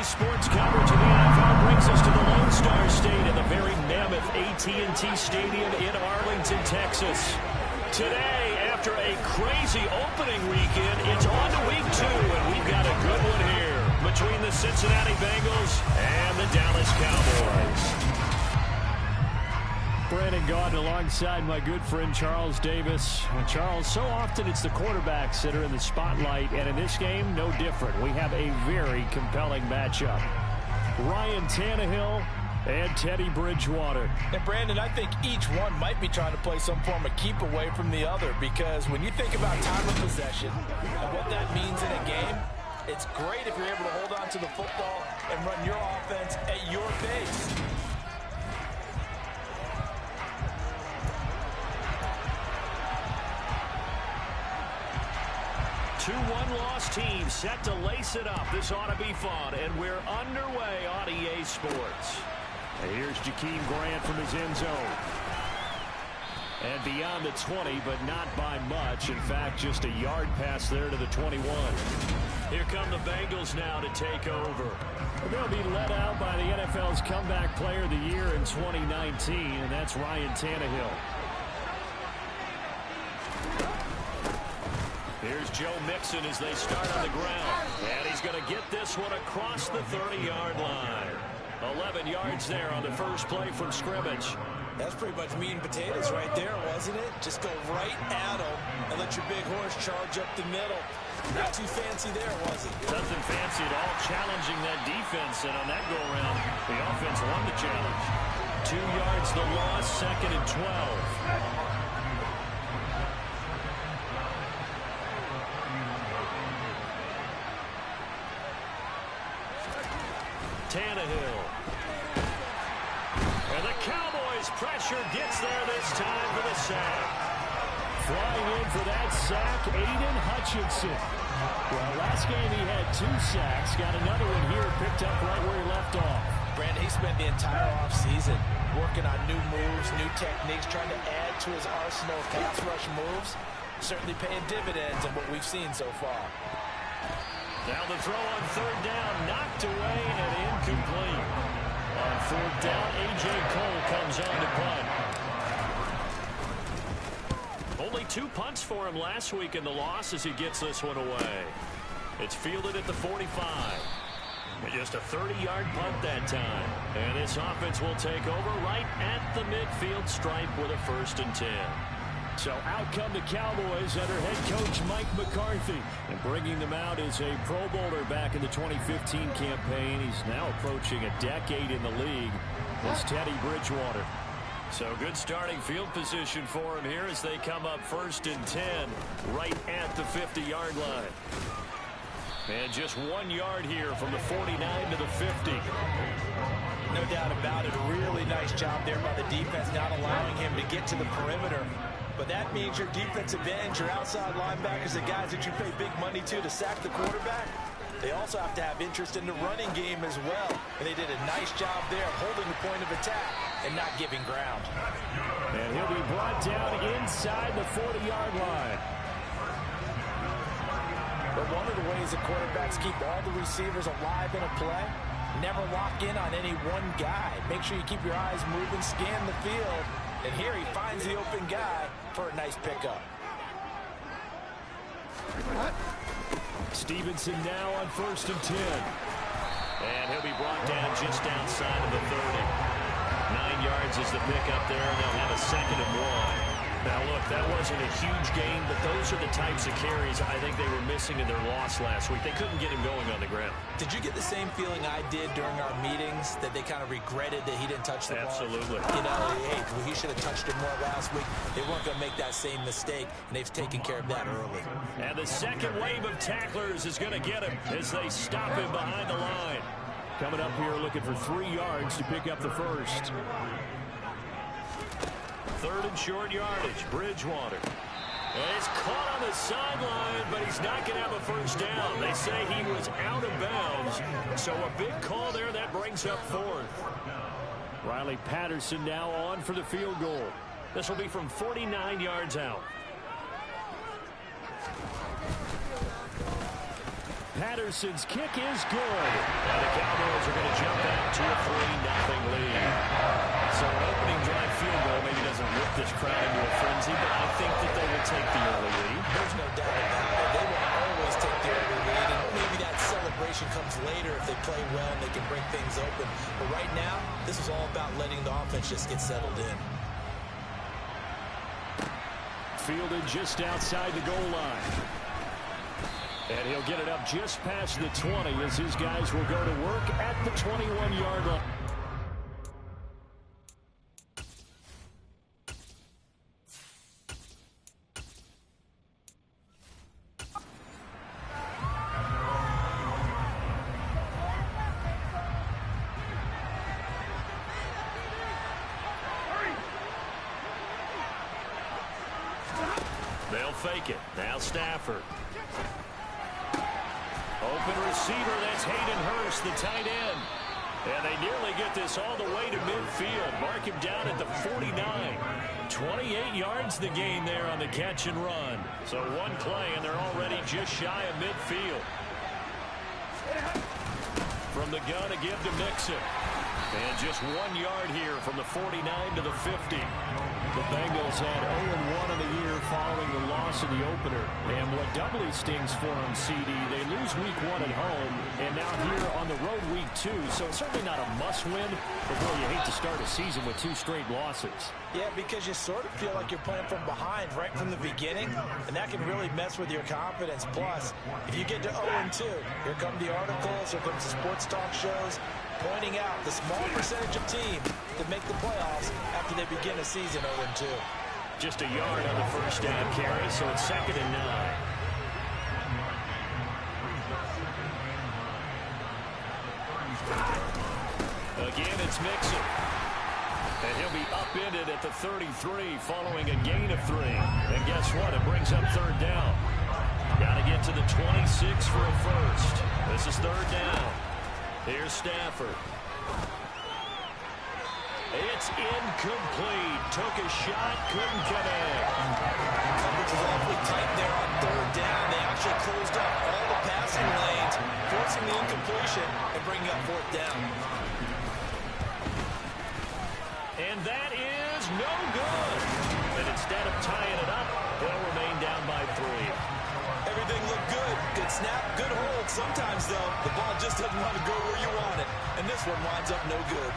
Sports coverage of the NFL brings us to the Lone Star State in the very mammoth AT&T Stadium in Arlington, Texas. Today, after a crazy opening weekend, it's on to week 2, and we've got a good one here between the Cincinnati Bengals and the Dallas Cowboys. Brandon Gaudin alongside my good friend Charles Davis. Charles, so often it's the quarterbacks that are in the spotlight, and in this game, no different. We have a very compelling matchup. Ryan Tannehill and Teddy Bridgewater. And Brandon, I think each one might be trying to play some form of keep away from the other, because when you think about time of possession and what that means in a game, it's great if you're able to hold on to the football and run your offense at your pace. Two one-loss teams set to lace it up. This ought to be fun, and we're underway on EA Sports. And here's Jakeem Grant from his end zone. And beyond the 20, but not by much. In fact, just a yard pass there to the 21. Here come the Bengals now to take over. They'll be led out by the NFL's Comeback Player of the Year in 2019, and that's Ryan Tannehill. Here's Joe Mixon as they start on the ground. And he's going to get this one across the 30-yard line. 11 yards there on the first play from scrimmage. That's pretty much meat and potatoes right there, wasn't it? Just go right at them and let your big horse charge up the middle. Not too fancy there, was it? Nothing fancy at all, challenging that defense. And on that go-around, the offense won the challenge. 2 yards the loss, 2nd and 12. Tannehill. And the Cowboys pressure gets there this time for the sack. Flying in for that sack, Aiden Hutchinson. Well, last game he had 2 sacks. Got another one here, picked up right where he left off. Brandon, he spent the entire offseason working on new moves, new techniques, trying to add to his arsenal of pass rush moves. Certainly paying dividends in what we've seen so far. Now the throw on 3rd down, knocked away and incomplete. On 4th down, A.J. Cole comes on to punt. Only 2 punts for him last week in the loss as he gets this one away. It's fielded at the 45. And just a 30-yard punt that time. And this offense will take over right at the midfield stripe with a 1st and 10. So out come the Cowboys under head coach Mike McCarthy. And bringing them out is a Pro Bowler back in the 2015 campaign. He's now approaching a decade in the league. It's Teddy Bridgewater. So good starting field position for him here as they come up 1st and 10 right at the 50-yard line. And just 1 yard here from the 49 to the 50. No doubt about it. A really nice job there by the defense, not allowing him to get to the perimeter. But that means your defensive ends, your outside linebackers, the guys that you pay big money to sack the quarterback, they also have to have interest in the running game as well. And they did a nice job there of holding the point of attack and not giving ground. And he'll be brought down inside the 40-yard line. But one of the ways that quarterbacks keep all the receivers alive in a play, never lock in on any one guy. Make sure you keep your eyes moving, scan the field. And here he finds the open guy for a nice pickup. Stevenson now on 1st and 10. And he'll be brought down just outside of the 30. 9 yards is the pickup there, and they'll have a 2nd and 1. Now, look, that wasn't a huge gain, but those are the types of carries I think they were missing in their loss last week. They couldn't get him going on the ground. Did you get the same feeling I did during our meetings, that they kind of regretted that he didn't touch the ball? Absolutely. You know, hey, he should have touched it more last week. They weren't going to make that same mistake, and they've taken care of that early. And the second wave of tacklers is going to get him as they stop him behind the line. Coming up here looking for 3 yards to pick up the 1st. 3rd and short yardage, Bridgewater. And it's caught on the sideline, but he's not going to have a 1st down. They say he was out of bounds, so a big call there that brings up 4th. Riley Patterson now on for the field goal. This will be from 49 yards out. Patterson's kick is good. And the Cowboys are going to jump out to a 3-0 lead. So an opening drive field goal maybe doesn't whip this crowd into a frenzy, but I think that they will take the early lead. There's no doubt about it. They will always take the early lead, and maybe that celebration comes later if they play well and they can break things open. But right now, this is all about letting the offense just get settled in. Fielded just outside the goal line. And he'll get it up just past the 20 as his guys will go to work at the 21-yard line. They'll fake it. Now Stafford. Open receiver, that's Hayden Hurst, the tight end. And they nearly get this all the way to midfield. Mark him down at the 49. 28 yards the gain there on the catch and run. So one play, and they're already just shy of midfield. From the gun, a give to Mixon. And just 1 yard here from the 49 to the 50. The Bengals had 0-1 in the year following the loss of the opener. And what doubly stings for them, CD, they lose week 1 at home, and now here on the road week 2. So it's certainly not a must-win, but boy, you hate to start a season with 2 straight losses. Yeah, because you sort of feel like you're playing from behind right from the beginning, and that can really mess with your confidence. Plus, if you get to 0-2, here come the articles, here comes the sports talk shows, pointing out the small percentage of teams that make the playoffs after they begin a season 0-2. Just a yard on the first down carry, so it's 2nd and 9. Again, it's Mixon. And he'll be upended at the 33 following a gain of 3. And guess what? It brings up 3rd down. Got to get to the 26 for a first. This is 3rd down. Here's Stafford. It's incomplete. Took a shot, couldn't connect. Coverage is awfully tight there on 3rd down. They actually closed off all the passing lanes, forcing the incompletion and bringing up 4th down. And that is no good. And instead of tying it up, they'll remain down by 3. Everything looked good. Good snap, good hold. Sometimes, though, the ball just doesn't want to go where you want it. And this one winds up no good.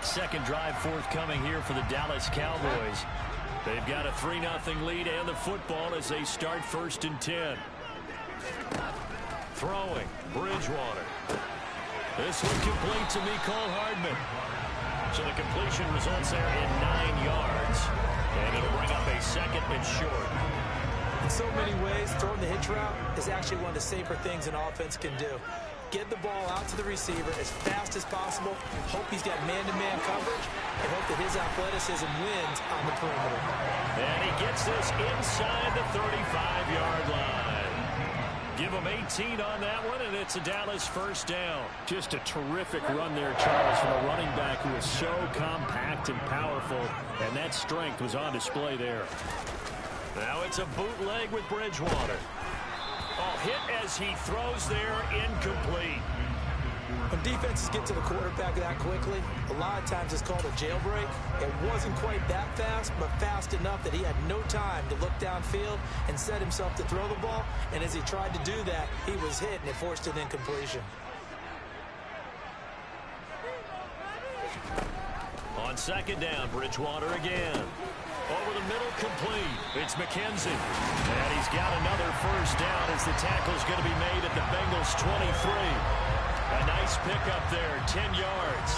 Second drive forthcoming here for the Dallas Cowboys. They've got a 3-0 lead and the football as they start 1st and 10. Throwing, Bridgewater. This one complete to Mecole Hardman. So the completion results there in 9 yards. And it'll bring up a 2nd and short. In so many ways, throwing the hitch route is actually one of the safer things an offense can do. Get the ball out to the receiver as fast as possible, hope he's got man-to-man coverage, and hope that his athleticism wins on the perimeter. And he gets this inside the 35-yard line. Give him 18 on that one, and it's a Dallas 1st down. Just a terrific run there, Charles, from a running back who is so compact and powerful, and that strength was on display there. Now it's a bootleg with Bridgewater. Oh, hit as he throws there, incomplete. When defenses get to the quarterback that quickly, a lot of times it's called a jailbreak. It wasn't quite that fast, but fast enough that he had no time to look downfield and set himself to throw the ball. And as he tried to do that, he was hit and it forced an incompletion. On 2nd down, Bridgewater again. Over the middle, complete. It's McKenzie. And he's got another 1st down as the tackle's going to be made at the Bengals 23. A nice pickup there, 10 yards.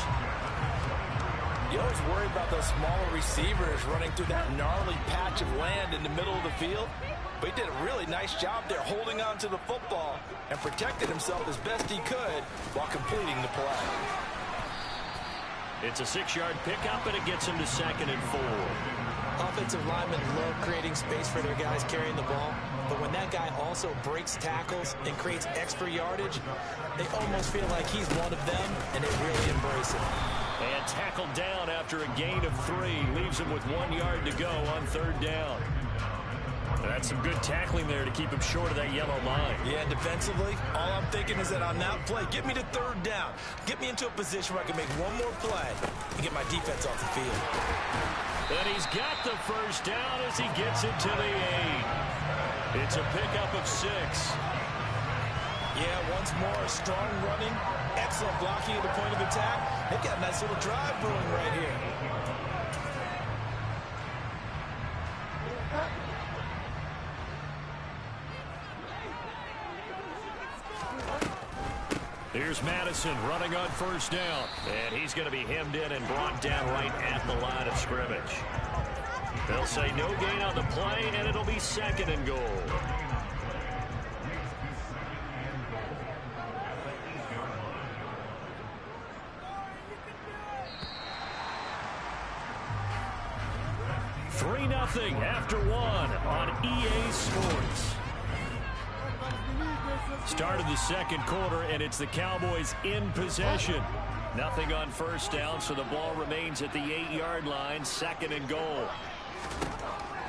You always worry about those smaller receivers running through that gnarly patch of land in the middle of the field. But he did a really nice job there holding on to the football and protected himself as best he could while completing the play. It's a 6-yard pickup, and it gets him to 2nd and 4. Offensive linemen love creating space for their guys carrying the ball, but when that guy also breaks tackles and creates extra yardage, they almost feel like he's one of them, and they really embrace it. And tackled down after a gain of 3. Leaves him with 1 yard to go on 3rd down. That's some good tackling there to keep him short of that yellow line. Yeah, defensively, all I'm thinking is that on that play, get me to third down. Get me into a position where I can make one more play and get my defense off the field. And he's got the first down as he gets it to the 8. It's a pickup of 6. Yeah, once more, strong running, excellent blocking at the point of attack. They've got a nice little drive brewing right here. Here's Madison running on first down. And he's going to be hemmed in and brought down right at the line of scrimmage. They'll say no gain on the play, and it'll be 2nd and goal. Nothing after 1 on EA Sports. Start of the second quarter, and it's the Cowboys in possession. Nothing on first down, so the ball remains at the 8-yard line, 2nd and goal.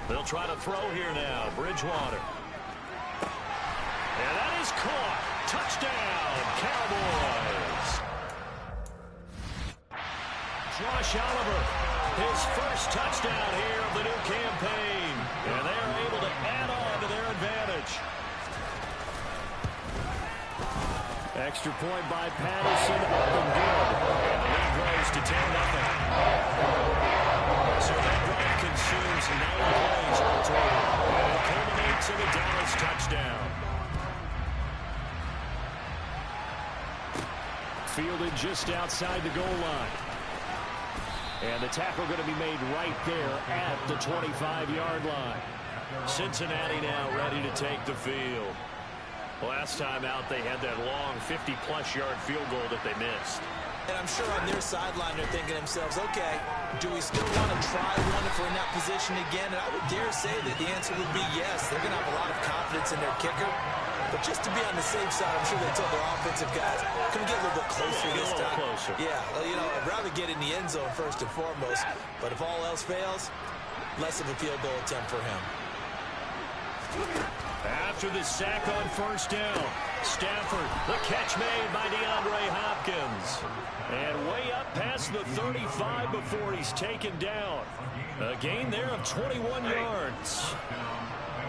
They'll try to throw here now. Bridgewater. And that is caught. Touchdown, Cowboys. Josh Oliver. His first touchdown here of the new campaign. And they're able to add on to their advantage. Extra point by Patterson. Up and good. And the lead grows to 10-0. So that drive consumes 9 plays all total. And it culminates in a Dallas touchdown. Fielded just outside the goal line. And the tackle going to be made right there at the 25-yard line. Cincinnati now ready to take the field. Last time out, they had that long 50-plus-yard field goal that they missed. And I'm sure on their sideline they're thinking to themselves, okay, do we still want to try one if we're in that position again? And I would dare say that the answer would be yes. They're going to have a lot of confidence in their kicker. But just to be on the safe side, I'm sure they told their offensive guys, can we get a little bit closer this time? Closer. Yeah, well, you know, I'd rather get in the end zone first and foremost. But if all else fails, less of a field goal attempt for him. After the sack on first down, Stafford, the catch made by DeAndre Hopkins. And way up past the 35 before he's taken down. A gain there of 21 yards.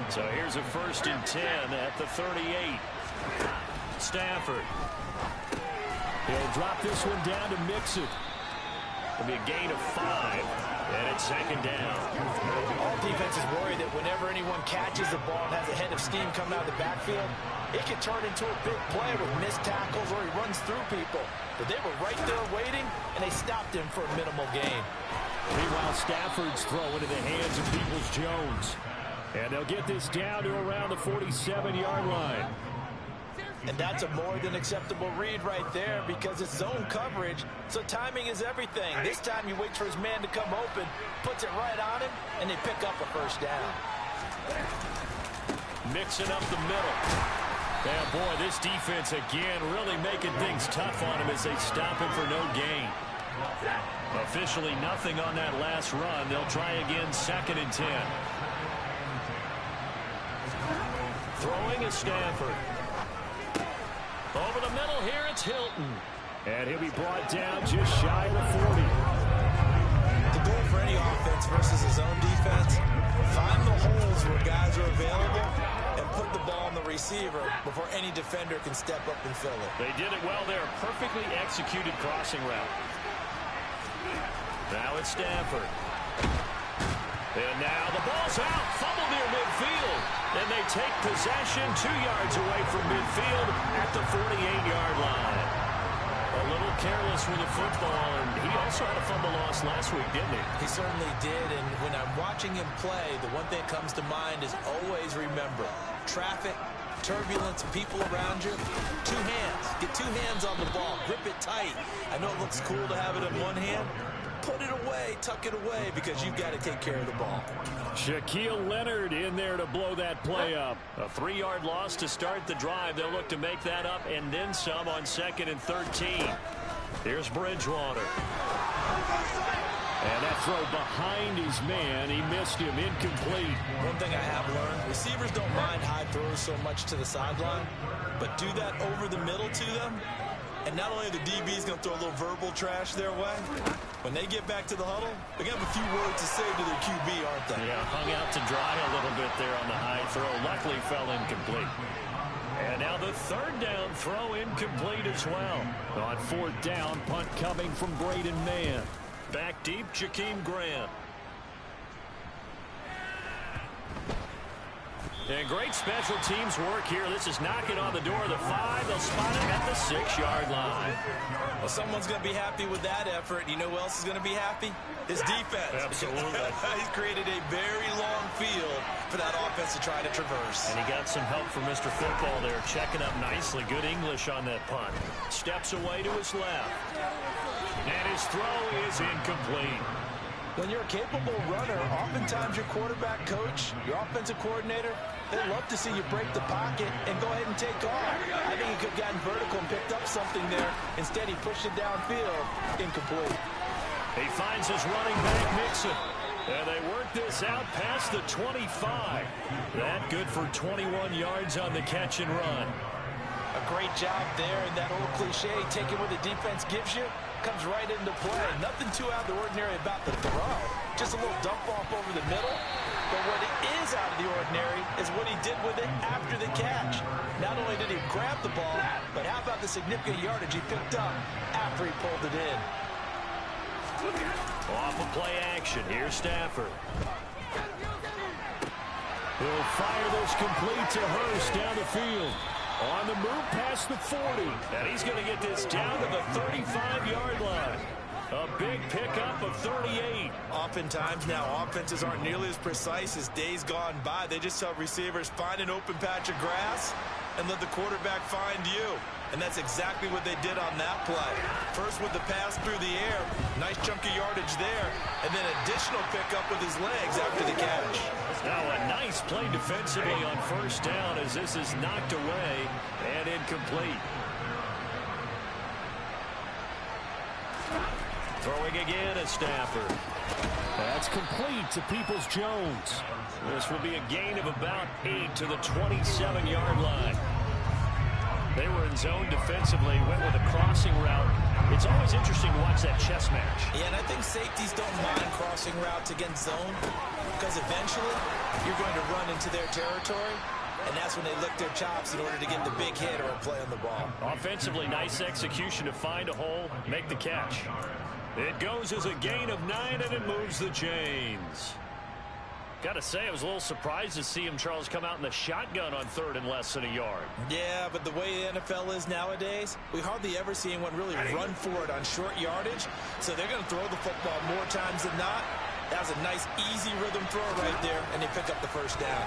So here's a 1st and 10 at the 38. Stafford. He'll drop this one down to Mixon. It'll be a gain of 5. And it's 2nd down. All defenses worry that whenever anyone catches the ball and has a head of steam coming out of the backfield, it can turn into a big play with missed tackles or he runs through people. But they were right there waiting, and they stopped him for a minimal gain. Meanwhile, Stafford's throw into the hands of Peoples-Jones. And they'll get this down to around the 47-yard line. And that's a more than acceptable read right there because it's zone coverage, so timing is everything. This time you wait for his man to come open, puts it right on him, and they pick up a first down. Mixing up the middle. And boy, this defense again really making things tough on him as they stop him for no gain. Officially nothing on that last run. They'll try again, 2nd and 10. Throwing is Stafford. Over the middle here, it's Hilton. And he'll be brought down just shy of the 40. The goal for any offense versus his own defense, find the holes where guys are available and put the ball on the receiver before any defender can step up and fill it. They did it well there. Perfectly executed crossing route. Now it's Stafford. And now the ball's out. Fumble near midfield. And they take possession 2 yards away from midfield at the 48-yard line. A little careless with the football, and he also had a fumble loss last week, didn't he? He certainly did, and when I'm watching him play, the one thing that comes to mind is always remember, traffic, turbulence, people around you, 2 hands. Get 2 hands on the ball. Grip it tight. I know it looks cool to have it in one hand. Put it away, tuck it away, because you've got to take care of the ball. Shaquille Leonard in there to blow that play up. A 3-yard loss to start the drive. They'll look to make that up and then some on 2nd and 13. Here's Bridgewater. And that throw behind his man, he missed him, incomplete. One thing I have learned, receivers don't mind high throws so much to the sideline, but do that over the middle to them, and not only are the DBs going to throw a little verbal trash their way, when they get back to the huddle, they're going to have a few words to say to their QB, aren't they? Yeah, hung out to dry a little bit there on the high throw. Luckily fell incomplete. And now the third down throw incomplete as well. On fourth down, punt coming from Braden Mann. Back deep, Jakeem Grant. And great special teams work here. This is knocking on the door of the 5. They'll spot it at the 6-yard line. Well, someone's going to be happy with that effort. You know who else is going to be happy? His defense. Absolutely. He's created a very long field for that offense to try to traverse. And he got some help from Mr. Football there, checking up nicely. Good English on that punt. Steps away to his left. And his throw is incomplete. When you're a capable runner, oftentimes your quarterback coach, your offensive coordinator, they love to see you break the pocket and go ahead and take off. I think he could have gotten vertical and picked up something there. Instead, he pushed it downfield. Incomplete. He finds his running back, Mixon. And they work this out past the 25. That good for 21 yards on the catch and run. A great job there, and that old cliche, taking what the defense gives you, comes right into play. Nothing too out of the ordinary about the throw. Just a little dump off over the middle. But what is out of the ordinary is what he did with it after the catch. Not only did he grab the ball, but how about the significant yardage he picked up after he pulled it in. Off of play action. Here's Stafford. He'll fire this complete to Hurst down the field. On the move past the 40. And he's going to get this down to the 35-yard line. A big pickup of 38. Oftentimes now, offenses aren't nearly as precise as days gone by. They just tell receivers, find an open patch of grass and let the quarterback find you. And that's exactly what they did on that play. First with the pass through the air. Nice chunky yardage there. And then additional pickup with his legs after the catch. Now a nice play defensively on first down as this is knocked away and incomplete. Throwing again at Stafford. That's complete to Peoples-Jones. This will be a gain of about 8 to the 27-yard line. They were in zone defensively, went with a crossing route. It's always interesting to watch that chess match. Yeah, and I think safeties don't mind crossing routes against zone because eventually you're going to run into their territory, and that's when they lick their chops in order to get the big hit or a play on the ball. Offensively, nice execution to find a hole, make the catch. It goes as a gain of 9, and it moves the chains. Got to say, I was a little surprised to see him, Charles, come out in the shotgun on third and less than a yard. Yeah, but the way the NFL is nowadays, we hardly ever see anyone really run for it on short yardage. So they're going to throw the football more times than not. That was a nice, easy rhythm throw right there, and they pick up the first down.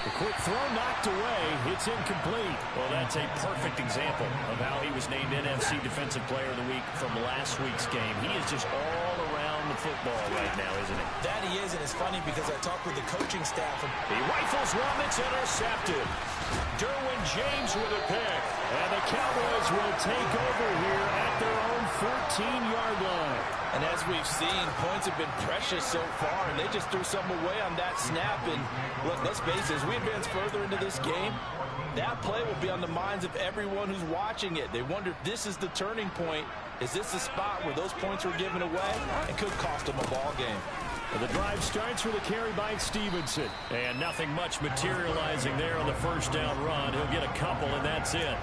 The quick throw knocked away. It's incomplete. Well, that's a perfect example of how he was named NFC Defensive Player of the Week from last week's game. He is just all around the football right now, isn't he? That he is, and it's funny because I talked with the coaching staff. He rifles one that's intercepted. Derwin James with a pick. And the Cowboys will take over here at their own 14-yard line. And as we've seen, points have been precious so far, and they just threw some away on that snap. And look, let's face it, as we advance further into this game, that play will be on the minds of everyone who's watching it. They wonder if this is the turning point. Is this the spot where those points were given away? It could cost them a ball game. Well, the drive starts with a carry by Stevenson. And nothing much materializing there on the first down run. He'll get a couple, and that's it.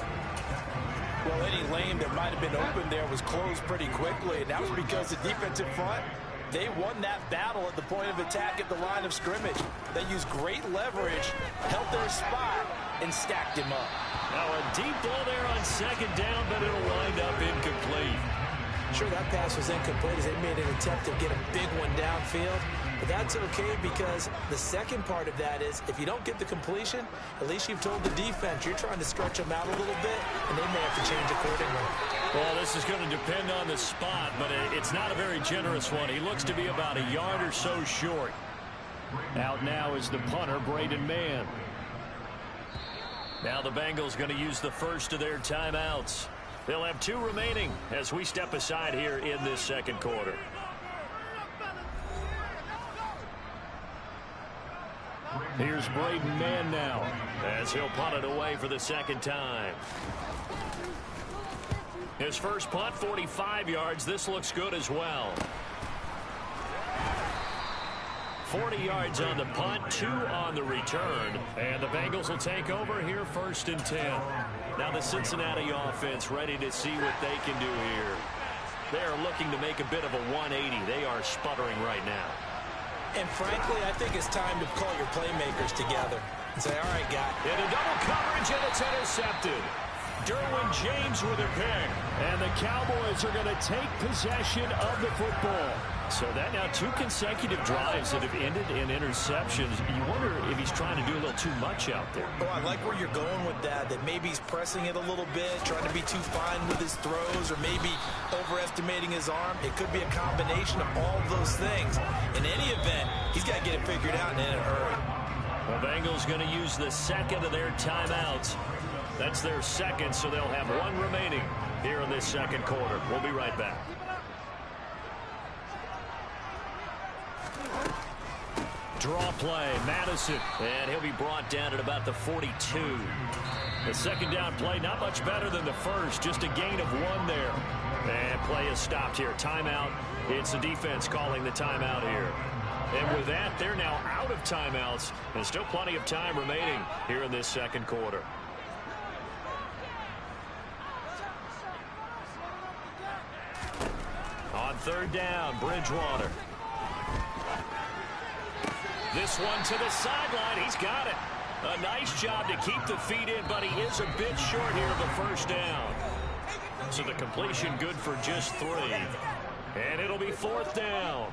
Well, any lane that might have been open there was closed pretty quickly, and that was because the defensive front, they won that battle at the point of attack at the line of scrimmage. They used great leverage, held their spot, and stacked him up. Now a deep ball there on second down, but it'll wind up incomplete. Sure, that pass was incomplete as they made an attempt to get a big one downfield. But that's okay because the second part of that is if you don't get the completion, at least you've told the defense you're trying to stretch them out a little bit, and they may have to change accordingly. Well, this is going to depend on the spot, but it's not a very generous one. He looks to be about a yard or so short. Out now is the punter, Braden Mann. Now the Bengals going to use the first of their timeouts. They'll have 2 remaining as we step aside here in this second quarter. Here's Braden Mann now as he'll punt it away for the second time. His first punt, 45 yards. This looks good as well. 40 yards on the punt, 2 on the return. And the Bengals will take over here 1st and 10. Now the Cincinnati offense ready to see what they can do here. They are looking to make a bit of a 180. They are sputtering right now. And frankly, I think it's time to call your playmakers together and say, all right, guy. In a double coverage, and it's intercepted. Derwin James with a pick. And the Cowboys are going to take possession of the football. So that now 2 consecutive drives that have ended in interceptions. You wonder if he's trying to do a little too much out there. Oh, I like where you're going with that maybe he's pressing it a little bit, trying to be too fine with his throws, or maybe overestimating his arm. It could be a combination of all of those things. In any event, he's got to get it figured out and in a hurry. The Bengals going to use the second of their timeouts. That's their second, so they'll have 1 remaining here in this second quarter. We'll be right back. Draw play, Madison, and he'll be brought down at about the 42. The second down play, not much better than the first, just a gain of 1 there. And play is stopped here. Timeout. It's the defense calling the timeout here. And with that, they're now out of timeouts, and still plenty of time remaining here in this second quarter. On 3rd down, Bridgewater. This one to the sideline. He's got it. A nice job to keep the feet in, but he is a bit short here of the first down. So the completion good for just 3. And it'll be 4th down.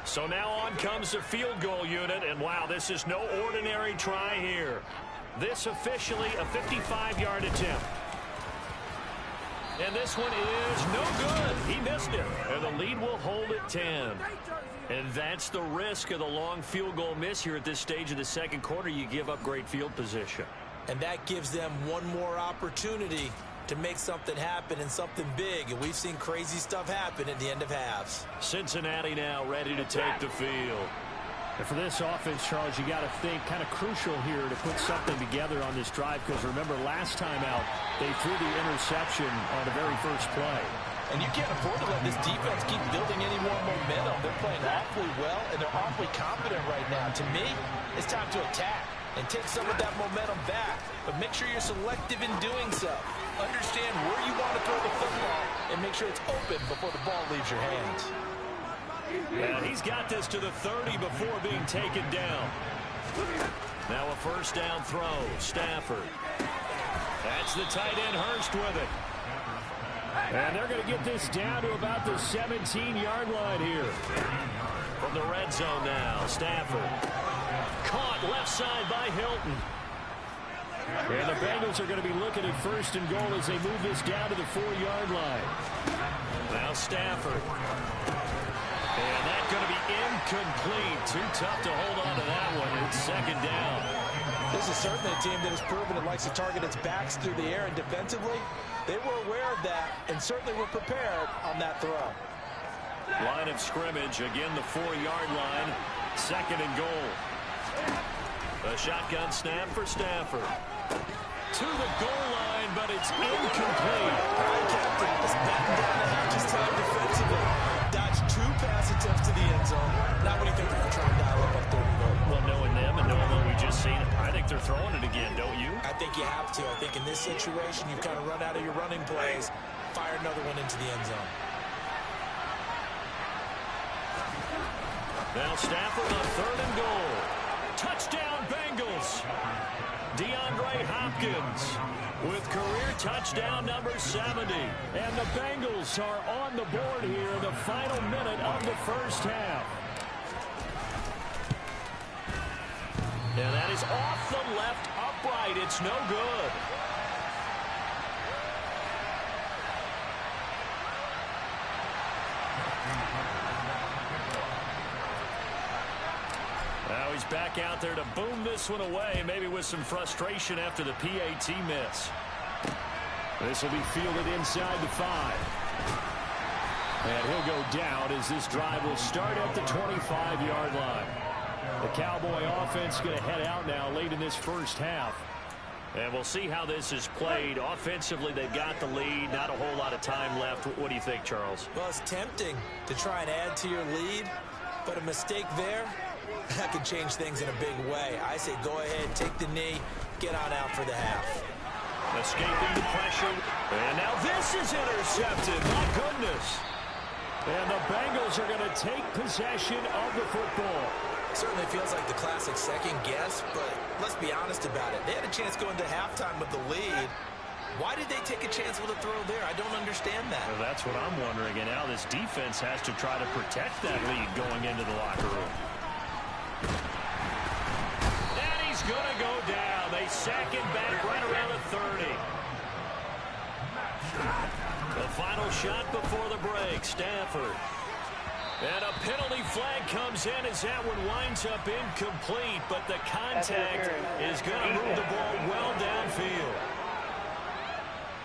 So now on comes the field goal unit. And wow, this is no ordinary try here. This officially a 55-yard attempt. And this one is no good. He missed it. And the lead will hold at 10. And that's the risk of the long field goal miss here at this stage of the second quarter. You give up great field position. And that gives them one more opportunity to make something happen and something big. And we've seen crazy stuff happen at the end of halves. Cincinnati now ready to take the field. And for this offense, Charles, you got to think kind of crucial here to put something together on this drive, because remember last time out they threw the interception on the very first play. And you can't afford to let this defense keep building any more momentum. They're playing awfully well, and they're awfully confident right now. To me, it's time to attack and take some of that momentum back. But make sure you're selective in doing so. Understand where you want to throw the football and make sure it's open before the ball leaves your hands. And he's got this to the 30 before being taken down. Now a first down throw. Stafford. That's the tight end, Hurst, with it. And they're going to get this down to about the 17-yard line here. From the red zone now, Stafford. Caught left side by Hilton. And the Bengals are going to be looking at 1st and goal as they move this down to the 4-yard line. Now Stafford. And that's going to be incomplete. Too tough to hold on to that one. It's 2nd down. This is certainly a team that has proven it likes to target its backs through the air, and defensively, they were aware of that and certainly were prepared on that throw. Line of scrimmage, again the 4-yard line. 2nd and goal. A shotgun snap for Stafford. To the goal line, but it's incomplete. All right, Captain, just batten down the hatches time defensively. Dodge 2 pass attempts to the end zone. Now what do you think they're going to try and dial up on 3rd and goal? Well, knowing them and knowing what we just seen, I think they're throwing it again, don't you? I think you have to. I think in this situation, you've kind of run out of your running plays. Fire another one into the end zone. Now Stafford on 3rd and goal. Touchdown, Bengals. DeAndre Hopkins with career touchdown number 70. And the Bengals are on the board here in the final minute of the first half. And that is off the left upright. It's no good. Now he's back out there to boom this one away, maybe with some frustration after the PAT miss. This will be fielded inside the 5. And he'll go down as this drive will start at the 25-yard line. The Cowboy offense going to head out now late in this first half. And we'll see how this is played. Offensively, they've got the lead. Not a whole lot of time left. What do you think, Charles? Well, it's tempting to try and add to your lead, but a mistake there, that could change things in a big way. I say go ahead, take the knee, get on out for the half. Escaping the pressure. And now this is intercepted. My goodness. And the Bengals are going to take possession of the football. Certainly feels like the classic second guess, but let's be honest about it. They had a chance going to halftime with the lead. Why did they take a chance with a throw there? I don't understand that. Well, that's what I'm wondering. And now this defense has to try to protect that lead going into the locker room. And he's going to go down. They sack him back right around the 30. The final shot before the break, Stafford. And a penalty flag comes in as that one winds up incomplete, but the contact is going to move the ball well downfield.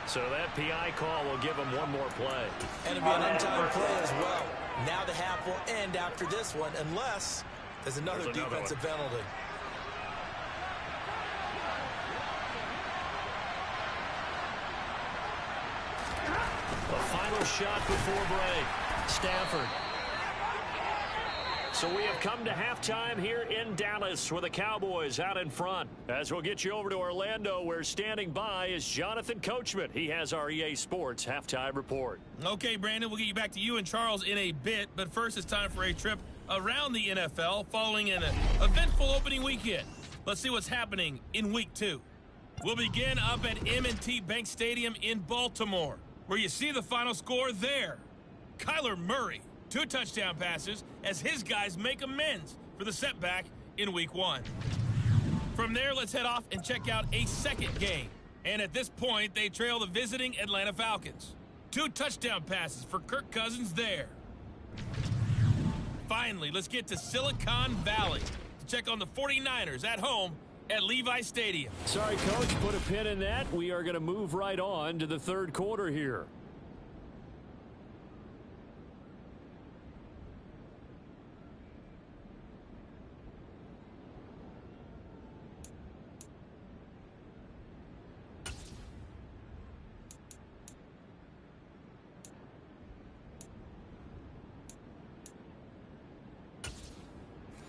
So that PI call will give him one more play. And it'll be an untimed play as well. Now the half will end after this one, unless there's another defensive penalty. The final shot before break, Stafford. So we have come to halftime here in Dallas with the Cowboys out in front. As we'll get you over to Orlando, where standing by is Jonathan Coachman. He has our EA Sports halftime report. Okay, Brandon, we'll get you back to you and Charles in a bit. But first, it's time for a trip around the NFL following an eventful opening weekend. Let's see what's happening in Week 2. We'll begin up at M&T Bank Stadium in Baltimore, where you see the final score there. Kyler Murray. 2 touchdown passes as his guys make amends for the setback in Week 1. From there, let's head off and check out a second game. And at this point, they trail the visiting Atlanta Falcons. 2 touchdown passes for Kirk Cousins there. Finally, let's get to Silicon Valley to check on the 49ers at home at Levi Stadium. Sorry, Coach, put a pin in that. We are going to move right on to the third quarter here.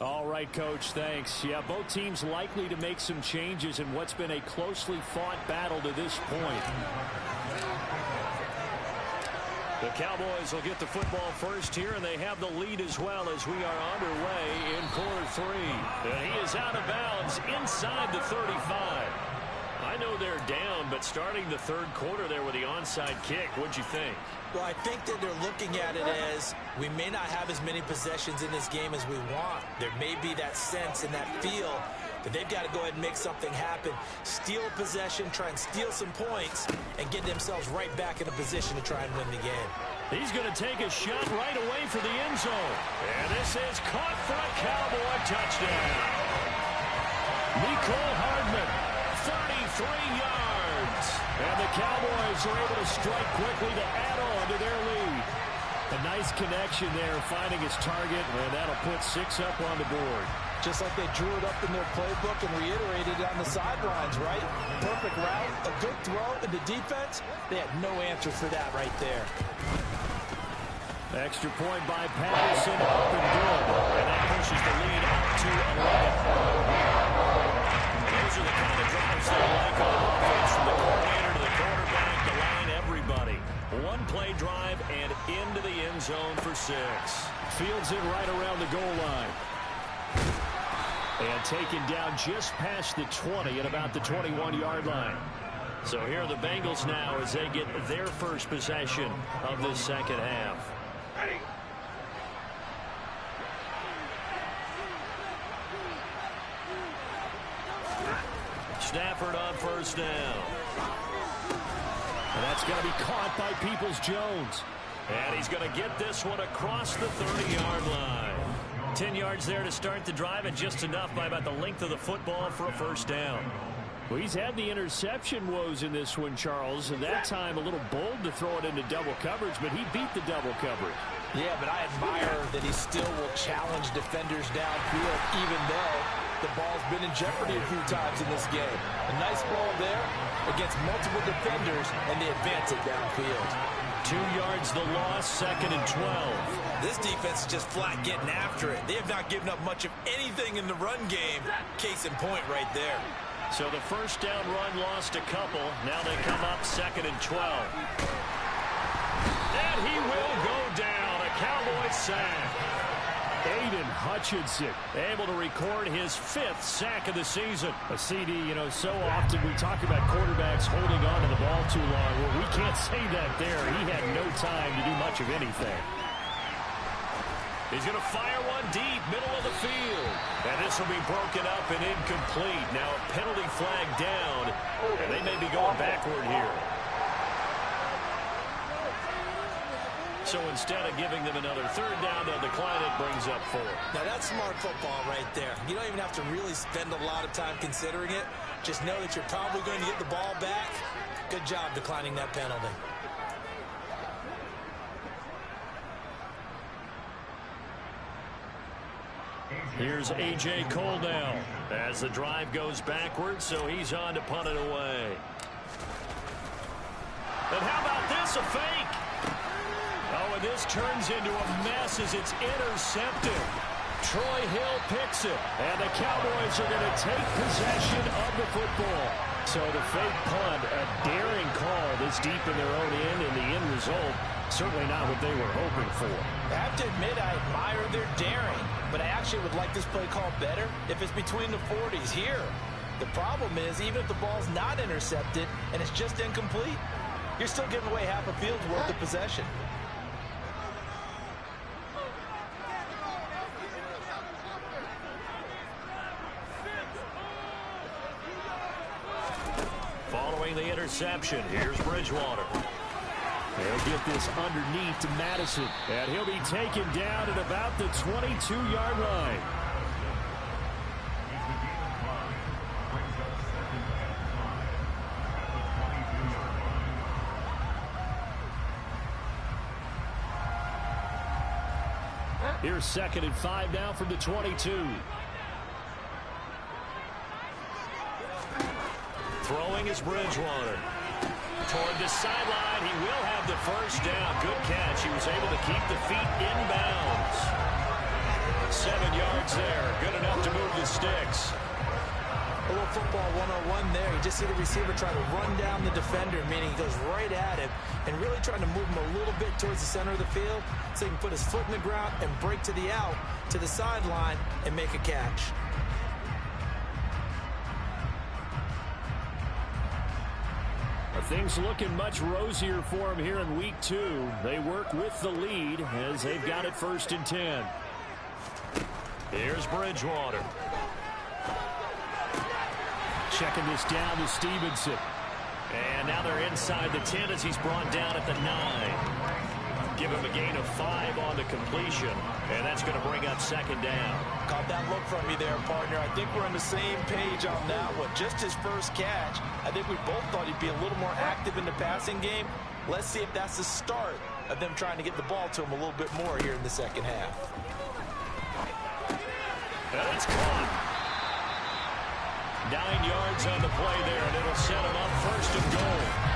All right, Coach, thanks. Yeah, both teams likely to make some changes in what's been a closely fought battle to this point. The Cowboys will get the football first here, and they have the lead as well as we are underway in quarter 3. And he is out of bounds inside the 35. I know they're down, but starting the third quarter there with the onside kick, what'd you think? Well, I think that they're looking at it as we may not have as many possessions in this game as we want. There may be that sense and that feel that they've got to go ahead and make something happen, steal possession, try and steal some points, and get themselves right back in a position to try and win the game. He's going to take a shot right away for the end zone. And this is caught for a Cowboy touchdown. Mecole Hardman, 33 yards. And the Cowboys are able to strike quickly to add on to their lead. A nice connection there, finding his target, and that'll put 6 up on the board. Just like they drew it up in their playbook and reiterated it on the sidelines, right? Perfect route, a good throw, and the defense, they had no answer for that right there. Extra point by Patterson, up and good. And that pushes the lead up to 11. Those are the kind of drives they like on offense, from the coordinator to the quarterback, the line, everybody. One play drive and into the end zone for 6. Fields it right around the goal line. And taken down just past the 20 at about the 21-yard line. So here are the Bengals now as they get their first possession of this second half. Stafford on first down. And that's going to be caught by Peoples-Jones. And he's going to get this one across the 30-yard line. 10 yards there to start the drive, and just enough by about the length of the football for a first down. Well, he's had the interception woes in this one, Charles, and that time a little bold to throw it into double coverage, but he beat the double coverage. Yeah, but I admire that he still will challenge defenders downfield, even though the ball's been in jeopardy a few times in this game. A nice ball there against multiple defenders, and they advance it downfield. 2 yards the loss, 2nd and 12. This defense is just flat getting after it. They have not given up much of anything in the run game. Case in point right there. So the first down run lost a couple. Now they come up 2nd and 12. And he will go down. A Cowboy sack. Aiden Hutchinson Able to record his 5th sack of the season. A CD, you know, so often we talk about quarterbacks holding on to the ball too long. Well, we can't say that there. He had no time to do much of anything. He's going to fire one deep, middle of the field. And this will be broken up and incomplete. Now a penalty flag down, and they may be going backward here. So instead of giving them another 3rd down, they'll decline it, brings up 4. Now that's smart football right there. You don't even have to really spend a lot of time considering it. Just know that you're probably going to get the ball back. Good job declining that penalty. Here's A.J. Cole now as the drive goes backwards, so he's on to punt it away. And how about this, a fake? Oh, and this turns into a mess as it's intercepted. Troy Hill picks it, and the Cowboys are going to take possession of the football. So the fake punt, a daring call this deep in their own end, and the end result, certainly not what they were hoping for. I have to admit, I admire their daring, but I actually would like this play called better if it's between the 40s here. The problem is, even if the ball's not intercepted and it's just incomplete, you're still giving away half a field's worth of possession. Following the interception, here's Bridgewater. They'll get this underneath to Madison, and he'll be taken down at about the 22-yard line. Here's 2nd and 5 now from the 22. Throwing is Bridgewater. Toward the sideline, he will have the first down. Good catch. He was able to keep the feet inbounds. 7 yards there. Good enough to move the sticks. A little football 101 there. You just see the receiver try to run down the defender, meaning he goes right at him and really trying to move him a little bit towards the center of the field so he can put his foot in the ground and break to the out, to the sideline, and make a catch. Things looking much rosier for him here in week 2. They work with the lead as they've got it 1st and 10. Here's Bridgewater. Checking this down to Stevenson. And now they're inside the 10 as he's brought down at the 9. Give him a gain of 5 on the completion, and that's going to bring up 2nd down. Caught that look from you there, partner. I think we're on the same page on that one. Just his first catch. I think we both thought he'd be a little more active in the passing game. Let's see if that's the start of them trying to get the ball to him a little bit more here in the second half. And it's caught. 9 yards on the play there, and it'll set him up 1st and goal.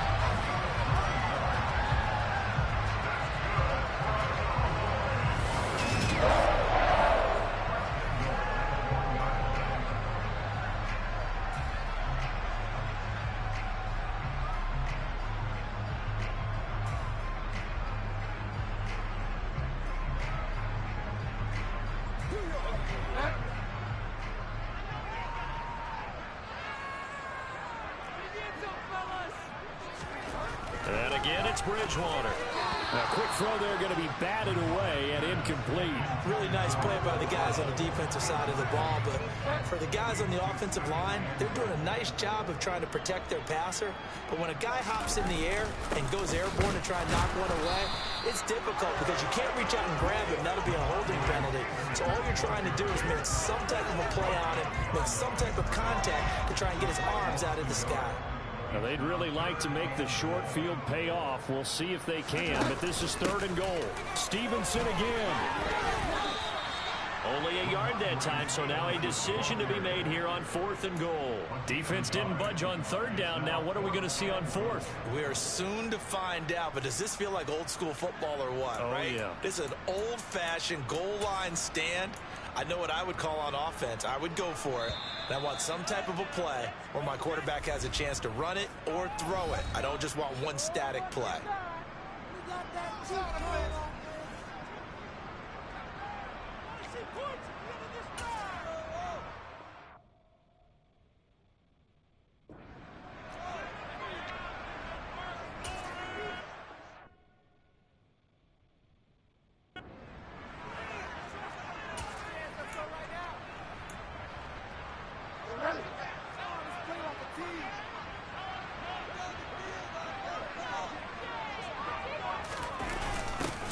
And again, it's Bridgewater. A quick throw there going to be batted away and incomplete. Really nice play by the guys on the defensive side of the ball, but for the guys on the offensive line, they're doing a nice job of trying to protect their passer. But when a guy hops in the air and goes airborne to try and knock one away, it's difficult because you can't reach out and grab him. That'll be a holding penalty. So all you're trying to do is make some type of a play on him, make some type of contact to try and get his arms out of the sky. Now, they'd really like to make the short field pay off. We'll see if they can, but this is 3rd and goal. Stevenson again. Only a yard that time, so now a decision to be made here on 4th and goal. Defense didn't budge on 3rd down. Now what are we going to see on 4th? We are soon to find out, but does this feel like old school football or what, right? Yeah. This is an old-fashioned goal line stand. I know what I would call on offense. I would go for it. And I want some type of a play where my quarterback has a chance to run it or throw it. I don't just want one static play.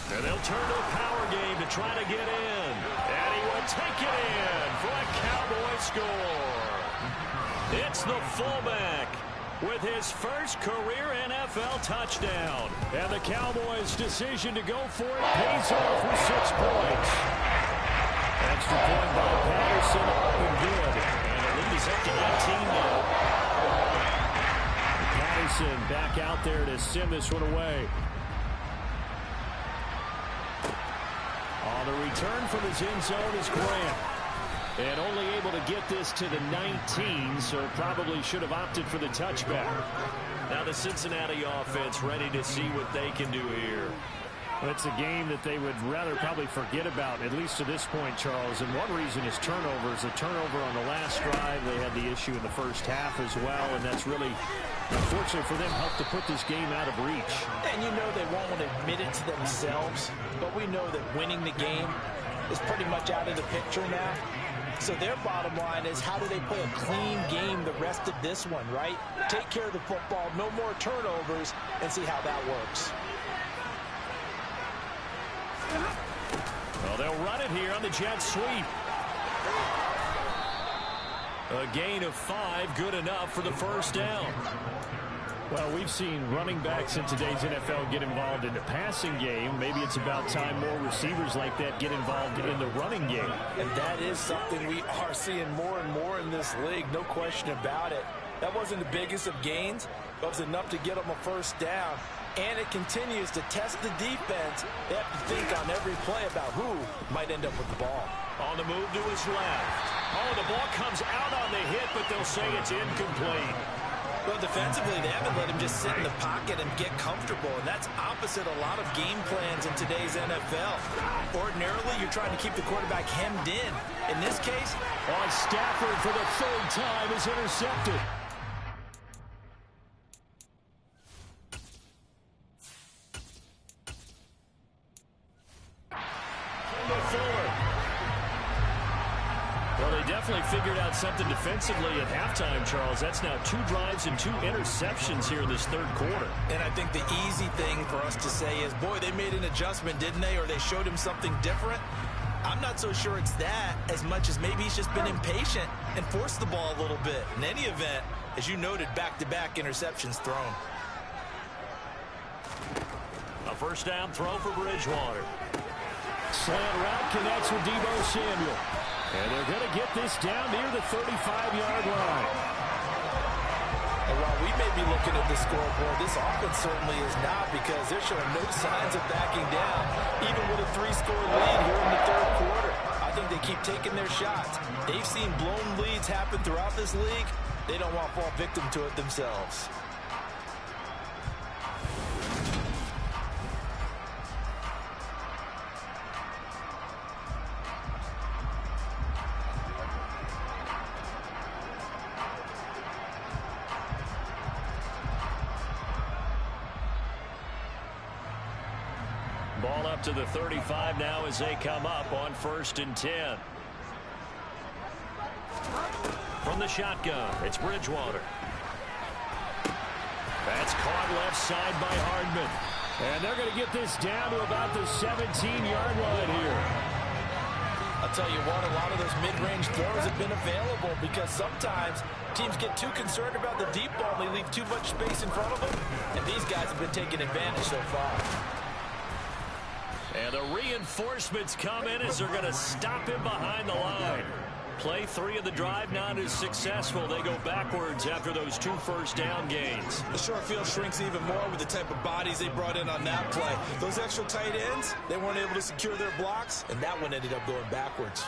And they'll turn to a power game to try to get in. And he will take it in for a Cowboy score. It's the fullback with his first career NFL touchdown. And the Cowboys' decision to go for it pays off with 6 points. Extra point by Patterson, up and good. And the lead is up to 19 now. Patterson back out there to send this one away. On the return from his end zone is Grant. And only able to get this to the 19, so probably should have opted for the touchback. Now the Cincinnati offense ready to see what they can do here. It's a game that they would rather probably forget about, at least to this point, Charles. And one reason is turnovers. A turnover on the last drive. They had the issue in the first half as well, and that's really, unfortunately for them, helped to put this game out of reach. And you know they won't want to admit it to themselves, but we know that winning the game is pretty much out of the picture now. So their bottom line is, how do they play a clean game the rest of this one, right? Take care of the football, no more turnovers, and see how that works. Well, they'll run it here on the jet sweep. A gain of 5, good enough for the first down. Well, we've seen running backs in today's NFL get involved in the passing game. Maybe it's about time more receivers like that get involved in the running game. And that is something we are seeing more and more in this league, no question about it. That wasn't the biggest of gains, but it was enough to get them a first down. And it continues to test the defense. They have to think on every play about who might end up with the ball. On the move to his left. Oh, the ball comes out on the hit, but they'll say it's incomplete. Well, defensively, they haven't let him just sit in the pocket and get comfortable, and that's opposite a lot of game plans in today's NFL. Ordinarily, you're trying to keep the quarterback hemmed in. In this case, Stafford for the 3rd time is intercepted. Well, they definitely figured out something defensively at halftime, Charles. That's now 2 drives and 2 interceptions here in this 3rd quarter. And I think the easy thing for us to say is, boy, they made an adjustment, didn't they? Or they showed him something different. I'm not so sure it's that as much as maybe he's just been impatient and forced the ball a little bit. In any event, as you noted, back-to-back interceptions thrown. A first down throw for Bridgewater. Slant route connects with Deebo Samuel. And they're going to get this down near the 35-yard line. And while we may be looking at the scoreboard, this offense certainly is not, because they're showing no signs of backing down, even with a 3-score lead here in the 3rd quarter. I think they keep taking their shots. They've seen blown leads happen throughout this league. They don't want to fall victim to it themselves. Ball up to the 35 now as they come up on 1st and 10. From the shotgun, it's Bridgewater. That's caught left side by Hardman. And they're going to get this down to about the 17-yard line here. I'll tell you what, a lot of those mid-range throws have been available because sometimes teams get too concerned about the deep ball and they leave too much space in front of them. And these guys have been taking advantage so far. And the reinforcements come in as they're going to stop him behind the line. Play 3 of the drive not as successful. They go backwards after those 2 first-down gains. The short field shrinks even more with the type of bodies they brought in on that play. Those extra tight ends, they weren't able to secure their blocks, and that one ended up going backwards.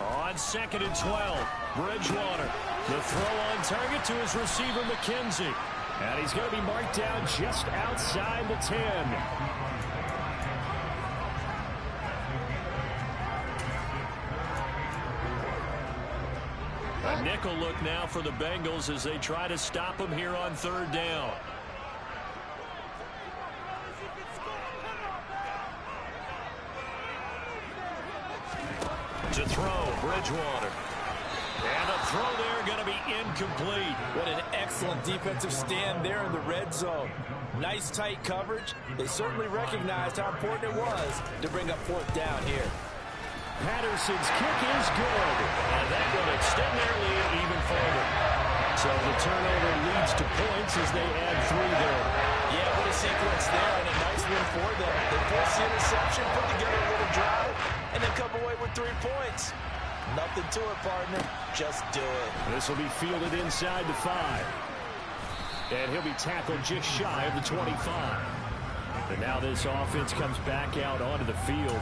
On 2nd and 12, Bridgewater. The throw on target to his receiver, McKenzie. And he's going to be marked down just outside the 10. A nickel look now for the Bengals as they try to stop him here on 3rd down. To throw, Bridgewater. And a throw there going to be incomplete. What an excellent defensive stand there in the red zone. Nice tight coverage. They certainly recognized how important it was to bring up 4th down here. Patterson's kick is good. And that will extend their lead even further. So the turnover leads to points as they add 3 there. Yeah, what a sequence there and a nice win for them. They force the interception, put together a little drive, and then come away with 3 points. Nothing to it, partner. Just do it. This will be fielded inside the 5. And he'll be tackled just shy of the 25. And now this offense comes back out onto the field.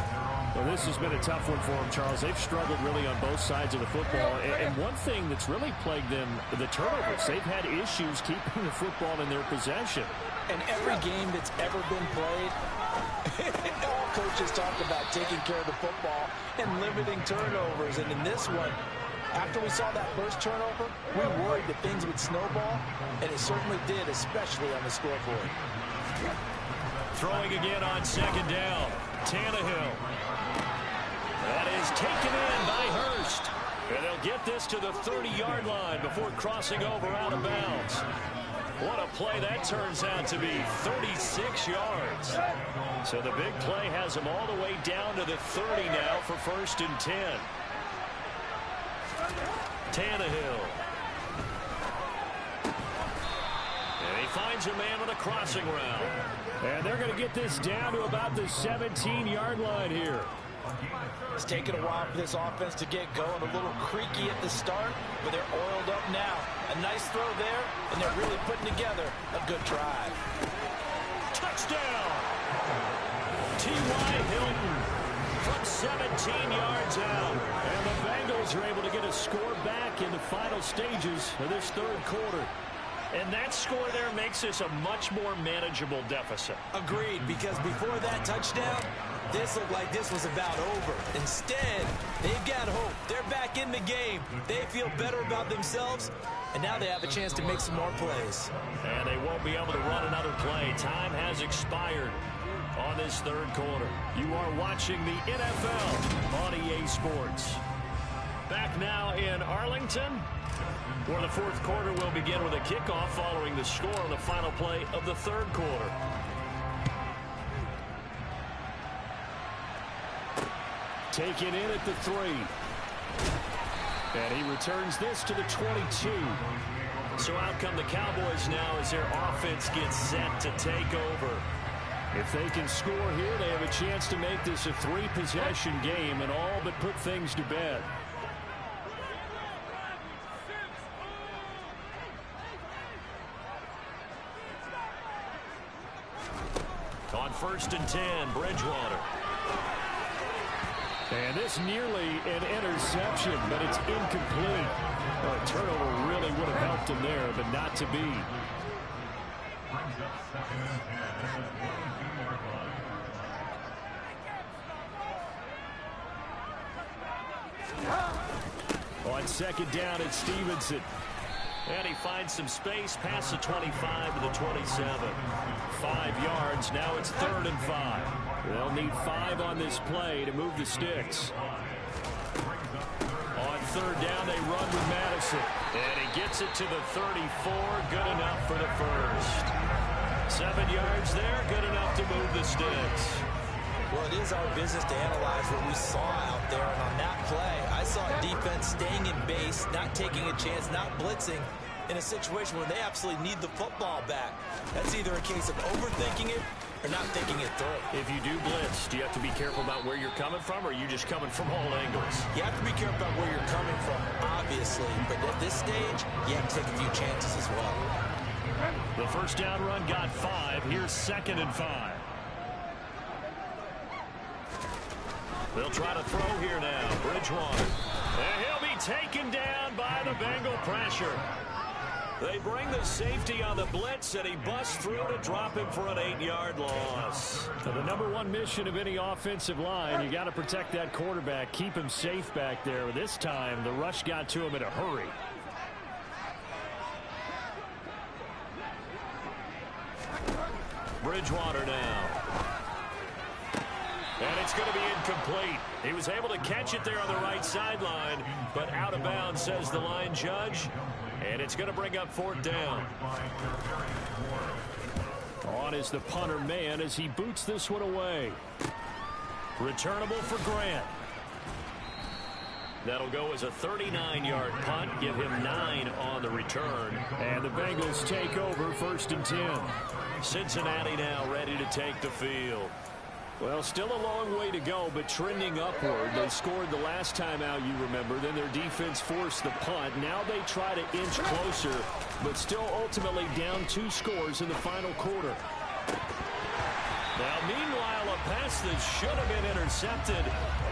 Well, this has been a tough one for them, Charles. They've struggled really on both sides of the football. And one thing that's really plagued them, the turnovers. They've had issues keeping the football in their possession. And every game that's ever been played, all coaches talk about taking care of the football and limiting turnovers. And in this one, after we saw that first turnover, we worried that things would snowball, and it certainly did, especially on the scoreboard. Throwing again on 2nd down. Tannehill. That is taken in by Hurst. And they'll get this to the 30-yard line before crossing over out of bounds. What a play that turns out to be, 36 yards. So the big play has them all the way down to the 30 now for 1st and 10. Tannehill. And he finds a man on a crossing route. And they're going to get this down to about the 17-yard line here. It's taken a while for this offense to get going. A little creaky at the start, but they're oiled up now. A nice throw there, and they're really putting together a good drive. Touchdown! T.Y. Hilton from 17 yards out. And the Bengals are able to get a score back in the final stages of this 3rd quarter. And that score there makes this a much more manageable deficit. Agreed, because before that touchdown, this looked like this was about over. Instead, they've got hope. They're back in the game. They feel better about themselves, and now they have a chance to make some more plays. And they won't be able to run another play. Time has expired on this 3rd quarter. You are watching the NFL on EA Sports. Back now in Arlington, where the 4th quarter will begin with a kickoff following the score on the final play of the 3rd quarter. Taken in at the 3. And he returns this to the 22. So out come the Cowboys now as their offense gets set to take over. If they can score here, they have a chance to make this a 3-possession game and all but put things to bed. On 1st and 10, Bridgewater. And this nearly an interception, but it's incomplete. Well, a turnover really would have helped him there, but not to be. On On second down, it's Stevenson. And he finds some space past the 25 to the 27. 5 yards. Now it's 3rd and 5. They'll need 5 on this play to move the sticks. On 3rd down, they run with Madison. And he gets it to the 34. Good enough for the first. 7 yards there. Good enough to move the sticks. Well, it is our business to analyze what we saw out there. And on that play, I saw defense staying in base, not taking a chance, not blitzing in a situation where they absolutely need the football back. That's either a case of overthinking it or not thinking it through. If you do blitz, do you have to be careful about where you're coming from, or are you just coming from all angles? You have to be careful about where you're coming from, obviously. But at this stage, you have to take a few chances as well. The first down run got 5. Here's 2nd and 5. They'll try to throw here now. Bridgewater. And he'll be taken down by the Bengal pressure. They bring the safety on the blitz, and he busts through to drop him for an 8-yard loss. So the number 1 mission of any offensive line, you got to protect that quarterback, keep him safe back there. This time, the rush got to him in a hurry. Bridgewater now. And it's going to be incomplete. He was able to catch it there on the right sideline, but out of bounds, says the line judge. And it's going to bring up 4th down. On is the punter man as he boots this one away. Returnable for Grant. That'll go as a 39-yard punt. Give him 9 on the return. And the Bengals take over 1st and 10. Cincinnati now ready to take the field. Well, still a long way to go, but trending upward. They scored the last time out, you remember. Then their defense forced the punt. Now they try to inch closer, but still ultimately down 2 scores in the final quarter. Now, meanwhile, a pass that should have been intercepted,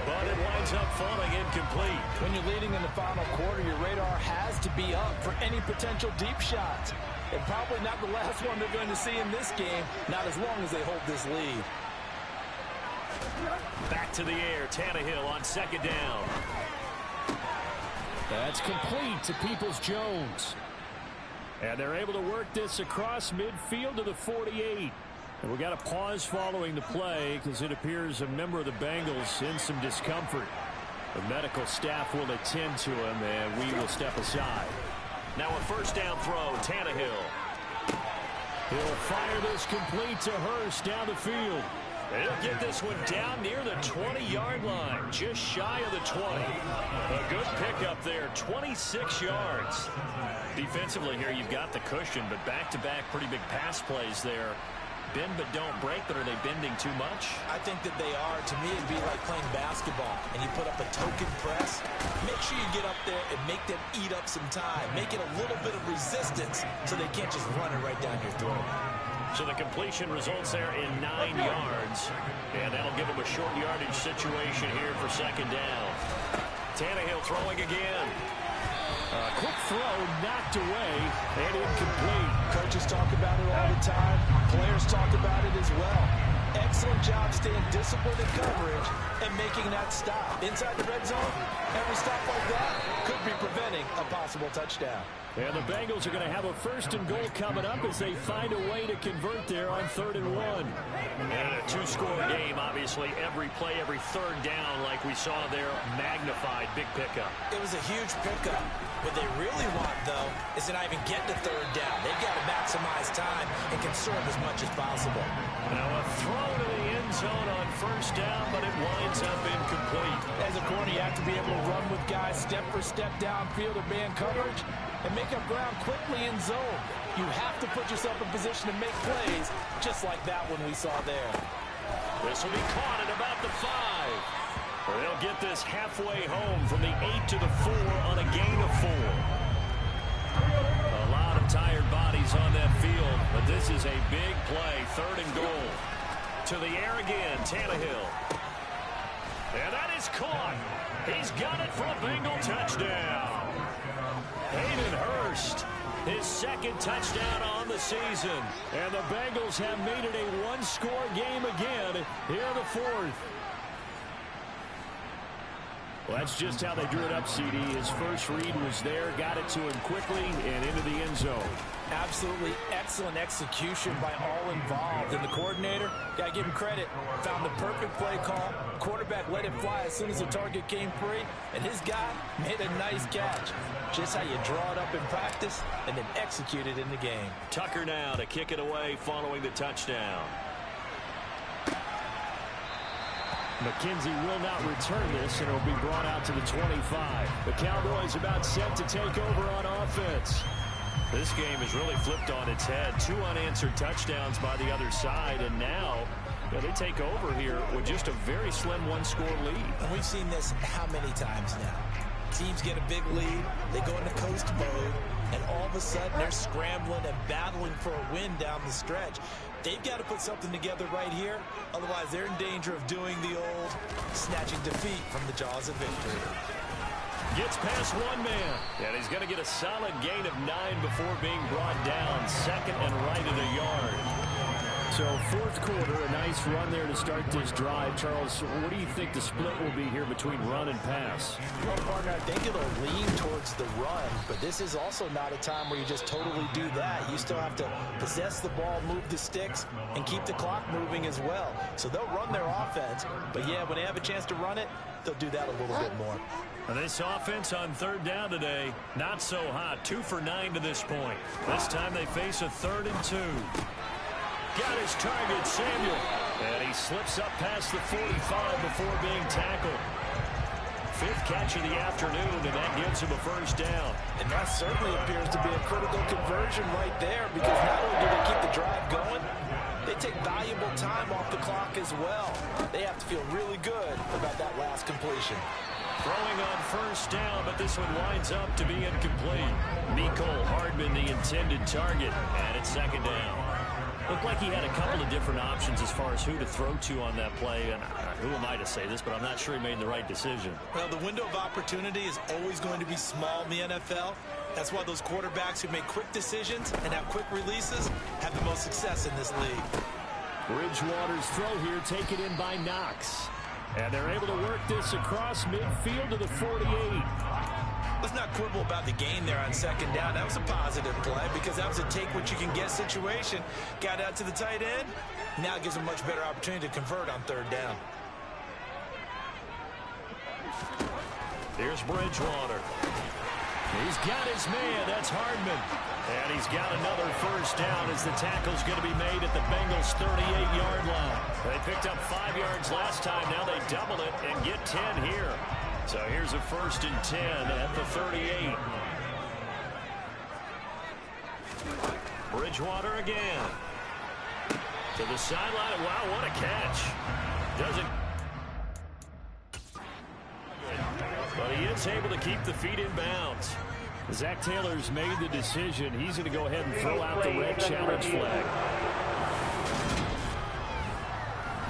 but it winds up falling incomplete. When you're leading in the final quarter, your radar has to be up for any potential deep shots. And probably not the last one they're going to see in this game, not as long as they hold this lead. Back to the air, Tannehill on 2nd down. That's complete to Peoples-Jones. And they're able to work this across midfield to the 48. And we got a pause following the play because it appears a member of the Bengals in some discomfort. The medical staff will attend to him, and we will step aside. Now a 1st down throw, Tannehill. He'll fire this complete to Hurst down the field. He'll get this one down near the 20-yard line, just shy of the 20. A good pickup there, 26 yards. Defensively here, you've got the cushion, but back-to-back pretty big pass plays there. Bend but don't break, but are they bending too much? I think that they are. To me, it'd be like playing basketball, and you put up a token press. Make sure you get up there and make them eat up some time. Make it a little bit of resistance so they can't just run it right down your throat. So the completion results there in 9 yards, and that'll give them a short yardage situation here for 2nd down. Tannehill throwing again. Quick throw knocked away and incomplete. Coaches talk about it all the time. Players talk about it as well. Excellent job staying disciplined in coverage and making that stop. Inside the red zone, every stop like that could be preventing a possible touchdown. And the Bengals are going to have a 1st and goal coming up as they find a way to convert there on 3rd and 1. And a 2-score game, obviously. Every play, every 3rd down, like we saw there, magnified. Big pickup. It was a huge pickup. What they really want, though, is to not even get to 3rd down. They've got to maximize time and conserve as much as possible. Now a throw to the end zone on 1st down, but it winds up incomplete. As a corner, you have to be able to run with guys step for step downfield or man coverage and make up ground quickly in zone. You have to put yourself in position to make plays, just like that one we saw there. This will be caught at about the 5. They'll get this halfway home from the 8 to the 4 on a gain of 4. A lot of tired bodies on that field, but this is a big play, 3rd and goal. To the air again, Tannehill. And that is caught. He's got it for a Bengal touchdown. Hayden Hurst, his 2nd touchdown on the season. And the Bengals have made it a 1-score game again here in the 4th. Well, that's just how they drew it up, CD. His first read was there, got it to him quickly, and into the end zone. Absolutely excellent execution by all involved. And the coordinator, got to give him credit, found the perfect play call. Quarterback let it fly as soon as the target came free, and his guy made a nice catch. Just how you draw it up in practice and then execute it in the game. Tucker now to kick it away following the touchdown. McKenzie will not return this, and it'll be brought out to the 25. The Cowboys about set to take over on offense. This game has really flipped on its head. 2 unanswered touchdowns by the other side, and now they take over here with just a very slim one-score lead. And we've seen this how many times now? Teams get a big lead, they go into coast mode, and all of a sudden they're scrambling and battling for a win down the stretch. They've got to put something together right here, otherwise they're in danger of doing the old snatching defeat from the jaws of victory. Gets past one man, and he's going to get a solid gain of 9 before being brought down. Second and right at a yard. So fourth quarter, a nice run there to start this drive. Charles, what do you think the split will be here between run and pass? Well, partner, I think it'll lean towards the run, but this is also not a time where you just totally do that. You still have to possess the ball, move the sticks, and keep the clock moving as well. So they'll run their offense, but yeah, when they have a chance to run it, they'll do that a little bit more. And this offense on third down today, not so hot. 2 for 9 to this point. This time they face a 3rd and 2. Got his target, Samuel. And he slips up past the 45 before being tackled. 5th catch of the afternoon, and that gives him a first down. And that certainly appears to be a critical conversion right there, because not only do they keep the drive going, they take valuable time off the clock as well. They have to feel really good about that last completion. Throwing on first down, but this one winds up to be incomplete. Mecole Hardman, the intended target, and it's 2nd down. Looked like he had a couple of different options as far as who to throw to on that play. And who am I to say this, but I'm not sure he made the right decision. Well, the window of opportunity is always going to be small in the NFL. That's why those quarterbacks who make quick decisions and have quick releases have the most success in this league. Bridgewater's throw here taken in by Knox. And they're able to work this across midfield to the 48. Let's not quibble about the gain there on 2nd down. That was a positive play because that was a take-what-you-can-get situation. Got out to the tight end. Now it gives them a much better opportunity to convert on 3rd down. Here's Bridgewater. He's got his man. That's Hardman. And he's got another first down as the tackle's going to be made at the Bengals' 38-yard line. They picked up 5 yards last time. Now they double it and get 10 here. So here's a 1st and 10 at the 38. Bridgewater again. To the sideline. Wow, what a catch. Doesn't. But he is able to keep the feet in bounds. Zach Taylor's made the decision. He's going to go ahead and throw out the red challenge flag.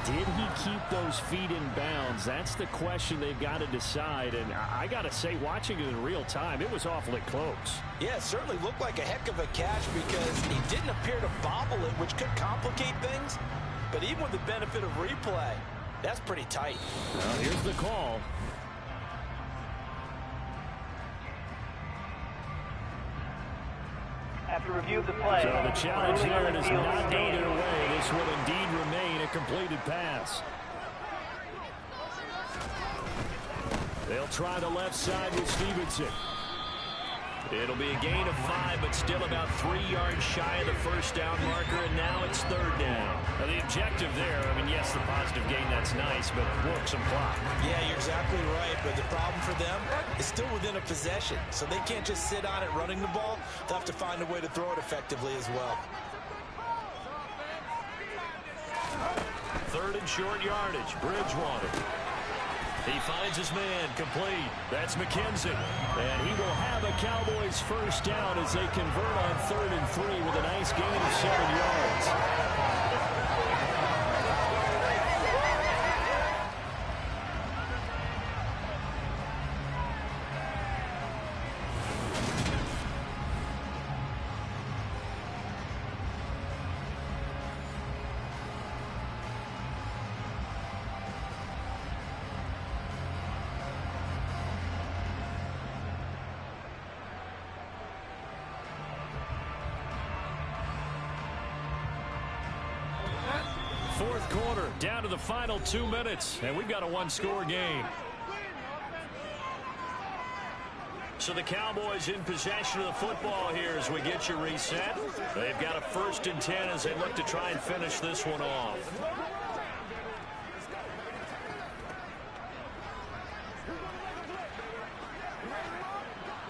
Did he keep those feet in bounds? That's the question they've got to decide. And I got to say, watching it in real time, it was awfully close. Yeah, it certainly looked like a heck of a catch because he didn't appear to bobble it, which could complicate things. But even with the benefit of replay, that's pretty tight. Well, here's the call. After review of the play, so the challenge there does not go their way. This will indeed remain a completed pass. They'll try the left side with Stevenson. It'll be a gain of 5, but still about 3 yards shy of the first down marker, and now it's 3rd down. Now the objective there, I mean, yes, the positive gain, that's nice, but work some clock. Yeah, you're exactly right, but the problem for them is still within a possession, so they can't just sit on it running the ball. They'll have to find a way to throw it effectively as well. 3rd and short yardage, Bridgewater. He finds his man, complete. That's McKenzie. And he will have a Cowboys first down as they convert on 3rd and 3 with a nice gain of 7 yards. fourth quarter, down to the final 2 minutes, and we've got a one-score game. So the Cowboys in possession of the football here as we get you reset. They've got a 1st and 10 as they look to try and finish this one off.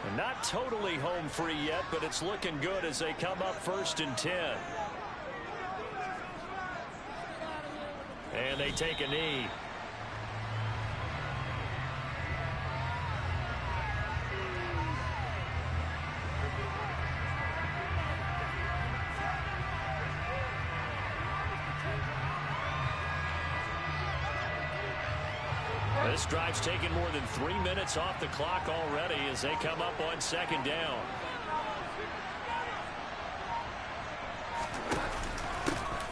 And not totally home free yet, but it's looking good as they come up 1st and 10. And they take a knee. This drive's taken more than 3 minutes off the clock already as they come up on 2nd down.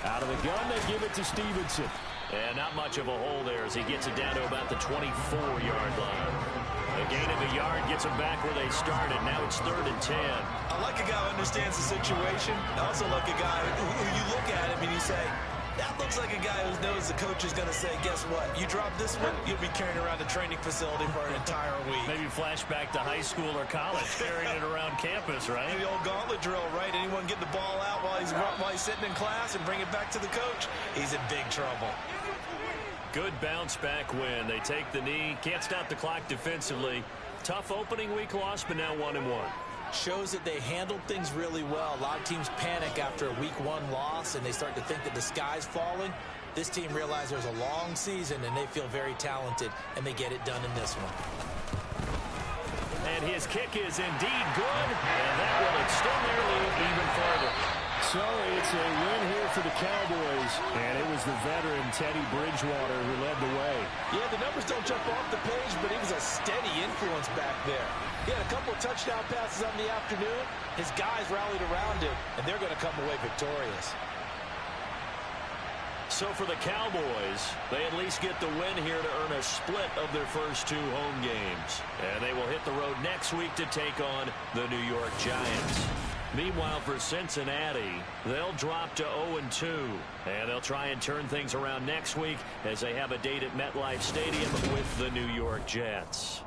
Out of the gun, they give it to Stevenson. And not much of a hole there as he gets it down to about the 24-yard line. A gain of a yard gets them back where they started. Now it's 3rd and 10. I like a guy who understands the situation. I also like a guy who you look at him and you say, that looks like a guy who knows the coach is going to say, guess what? You drop this one, you'll be carrying around the training facility for an entire week. Maybe flashback to high school or college, carrying it around campus, right? The old gauntlet drill, right? Anyone get the ball out while he's sitting in class and bring it back to the coach? He's in big trouble. Good bounce back win. They take the knee. Can't stop the clock defensively. Tough opening week loss, but now 1-1. Shows that they handled things really well. A lot of teams panic after a week 1 loss, and they start to think that the sky's falling. This team realized there's a long season, and they feel very talented, and they get it done in this one. And his kick is indeed good, and that will extend their lead even further. So it's a win here for the Cowboys, and it was the veteran Teddy Bridgewater who led the way. Yeah, the numbers don't jump off the page, but he was a steady influence back there. He had a couple of touchdown passes on the afternoon. His guys rallied around him, and they're going to come away victorious. So for the Cowboys, they at least get the win here to earn a split of their first 2 home games. And they will hit the road next week to take on the New York Giants. Meanwhile, for Cincinnati, they'll drop to 0-2. And they'll try and turn things around next week as they have a date at MetLife Stadium with the New York Jets.